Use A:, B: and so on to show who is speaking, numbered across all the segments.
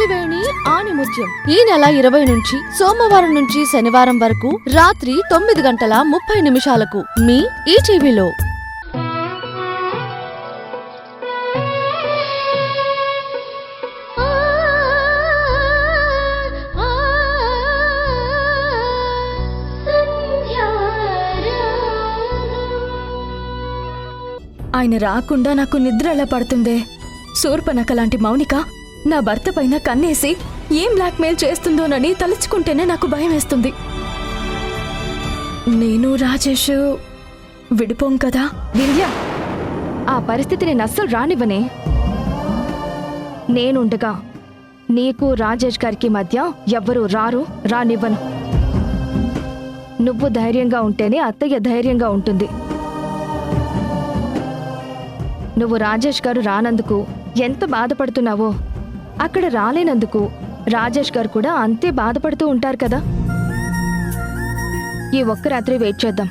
A: తొలివేణి ఆణిముత్యం ఈ నెల 20 నుంచి సోమవారం నుంచి శనివారం వరకు రాత్రి 9:30 మీ ఈటీవీలో.
B: ఆయన రాకుండా నాకు నిద్ర ఎలా పడుతుందే? శూర్పణఖ లాంటి మౌనిక నా భర్త పైన కన్నేసి ఏం బ్లాక్మెయిల్ చేస్తుందోనని తలుచుకుంటేనే నాకు భయం వేస్తుంది. నేను రాజేష్ విడిపోం కదా?
C: వింధ్య, ఆ పరిస్థితి నేను అస్సలు రానివ్వనే. నేనుండగా నీకు రాజేష్ గారికి మధ్య ఎవ్వరూ రానివ్వను. నువ్వు ధైర్యంగా ఉంటేనే అత్తయ్య ధైర్యంగా ఉంటుంది. నువ్వు రాజేష్ గారు రానందుకు ఎంత బాధపడుతున్నావో, అక్కడ రాలేనందుకు రాజేష్ గారు కూడా అంతే బాధపడుతూ ఉంటారు కదా. ఈ ఒక్క రాత్రి వెయిట్ చేద్దాం.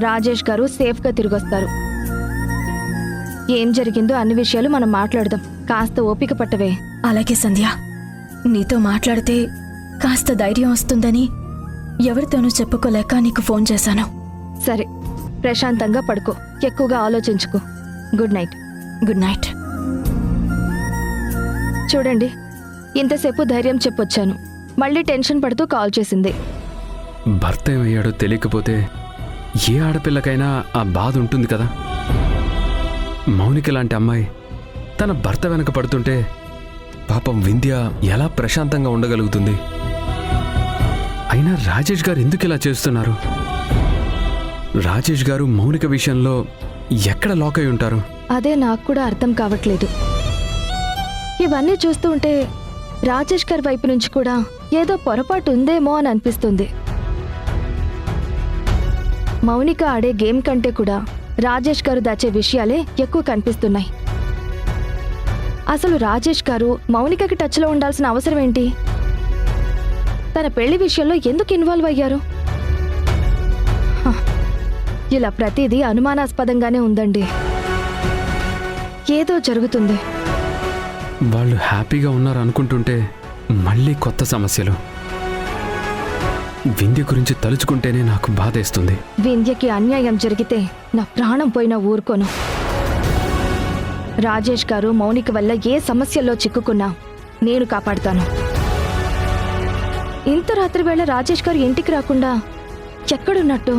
C: రాజేష్ గారు సేఫ్గా తిరిగొస్తారు. ఏం జరిగిందో అన్ని విషయాలు మనం మాట్లాడదాం. కాస్త ఓపిక పట్టవే.
B: అలాగే సంధ్య, నీతో మాట్లాడితే కాస్త ధైర్యం వస్తుందని ఎవరితోనూ చెప్పుకోలేక నీకు ఫోన్ చేశాను.
C: సరే, ప్రశాంతంగా పడుకో, ఎక్కువగా ఆలోచించుకో. Good night.
B: Good night.
C: చూడండి, ఇంతసేపు ధైర్యం చెప్పొచ్చాను, మళ్ళీ టెన్షన్ పడుతూ కాల్ చేసింది.
D: భర్త ఏమయ్యాడో తెలియకపోతే ఏ ఆడపిల్లకైనా ఆ బాధ ఉంటుంది కదా. మౌనిక లాంటి అమ్మాయి తన భర్త వెనక పడుతుంటే పాపం వింధ్య ఎలా ప్రశాంతంగా ఉండగలుగుతుంది? అయినా రాజేష్ గారు ఎందుకు ఇలా చేస్తున్నారు? రాజేష్ గారు మౌనిక విషయంలో ఎక్కడ లాక్ అయి ఉంటారు?
C: అదే నాకు కూడా అర్థం కావట్లేదు. ఇవన్నీ చూస్తూ ఉంటే రాజేష్ గారి వైపు నుంచి కూడా ఏదో పొరపాటు ఉందేమో అని అనిపిస్తుంది. మౌనిక ఆడే గేమ్ కంటే కూడా రాజేష్ గారు దాచే విషయాలే ఎక్కువ కనిపిస్తున్నాయి. అసలు రాజేష్ గారు మౌనికకి టచ్లో ఉండాల్సిన అవసరం ఏంటి? తన పెళ్లి విషయంలో ఎందుకు ఇన్వాల్వ్ అయ్యారు? ఇలా ప్రతిదీ అనుమానాస్పదంగానే ఉందండి. ఏదో జరుగుతుంది.
D: వాళ్ళు హ్యాపీగా ఉన్నారు అనుకుంటుంటే మళ్ళీ కొత్త సమస్యలు. వింధ్య గురించి తలుచుకుంటేనే నాకు బాధేస్తుంది.
C: వింధ్యకి అన్యాయం జరిగితే నా ప్రాణం పోయినా ఊరుకోను. రాజేష్ గారు మౌనిక వల్ల ఏ సమస్యల్లో చిక్కుకున్నా నేను కాపాడుతాను. ఇంత రాత్రి వేళ రాజేష్ గారు ఇంటికి రాకుండా ఎక్కడున్నట్టు?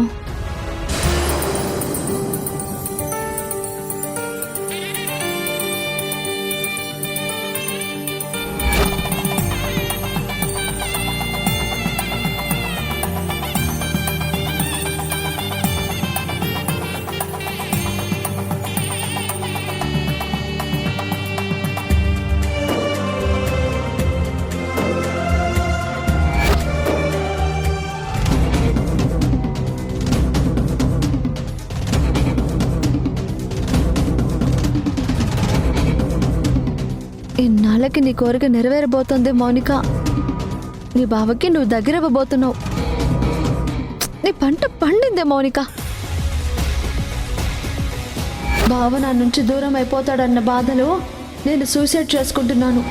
A: ఇన్నాళ్ళకి నీ కోరిక నెరవేరబోతుంది మౌనిక. నీ బావకి నువ్వు దగ్గరవ్వబోతున్నావు. నీ పంట పండిందే మౌనిక. బావ నా నుంచి దూరం అయిపోతాడన్న బాధలో నేను సూసైడ్ చేసుకుంటున్నాను.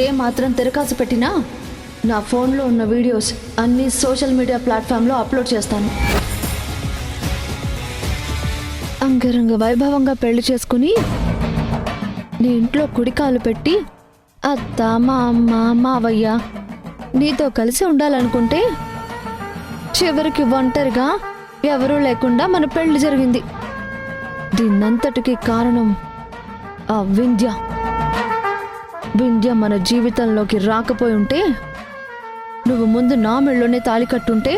A: ఏ మాత్రం తిరకాసు పెట్టినా నా ఫోన్లో ఉన్న వీడియోస్ అన్నీ సోషల్ మీడియా ప్లాట్ఫామ్లో అప్లోడ్ చేస్తాను. అంగరంగ వైభవంగా పెళ్లి చేసుకుని నీ ఇంట్లో కుడికాలు పెట్టి అత్త, మా అమ్మ, మావయ్య నీతో కలిసి ఉండాలనుకుంటే చివరికి ఒంటరిగా ఎవరూ లేకుండా మన పెళ్లి జరిగింది. దీన్నంతటికీ కారణం ఆ వింధ్య. వింధ్య మన జీవితంలోకి రాకపోయి ఉంటే, నువ్వు ముందు నా మెళ్ళలోనే తాళి కట్టుంటే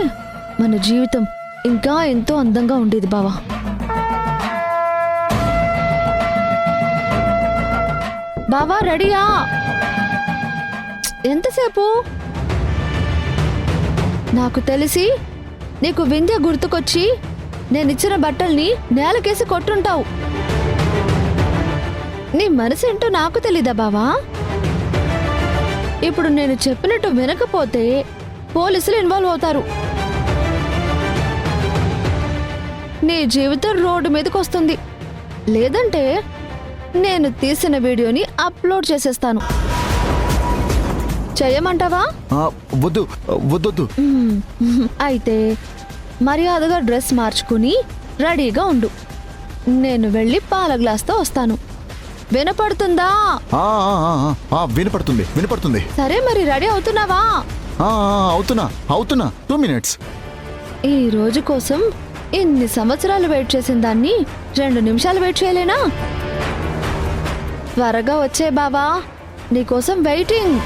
A: మన జీవితం ఇంకా ఎంతో అందంగా ఉండేది బావా. బావా రెడీయా? ఎంతసేపు? నాకు తెలిసి నీకు వింధ్య గుర్తుకొచ్చి నేనిచ్చిన బట్టల్ని నేలకేసి కొట్టుంటావు. నీ మనసేంటో నాకు తెలీదా బావా? ఇప్పుడు నేను చెప్పినట్టు వినకపోతే పోలీసులు ఇన్వాల్వ్ అవుతారు. నీ జీవితం రోడ్డు మీదకి వస్తుంది. లేదంటే నేను తీసిన వీడియోని అప్లోడ్ చేసేస్తాను. చేయమంటావా?
E: వద్దు వద్దొద్దు.
A: అయితే మర్యాదగా డ్రెస్ మార్చుకుని రెడీగా ఉండు. నేను వెళ్ళి పాల గ్లాస్తో వస్తాను. వినపడుతుందా?
E: వినపడుతుంది వినపడుతుంది.
A: సరే, మరి రెడీ అవుతున్నావా?
E: అవుతున్నా 2 minutes.
A: ఈ రోజు కోసం ఇన్ని సంవత్సరాలు వెయిట్ చేసిన దాన్ని 2 నిమిషాలు వెయిట్ చేయలేనా? త్వరగా వచ్చే బావా, నీకోసం వెయిటింగ్.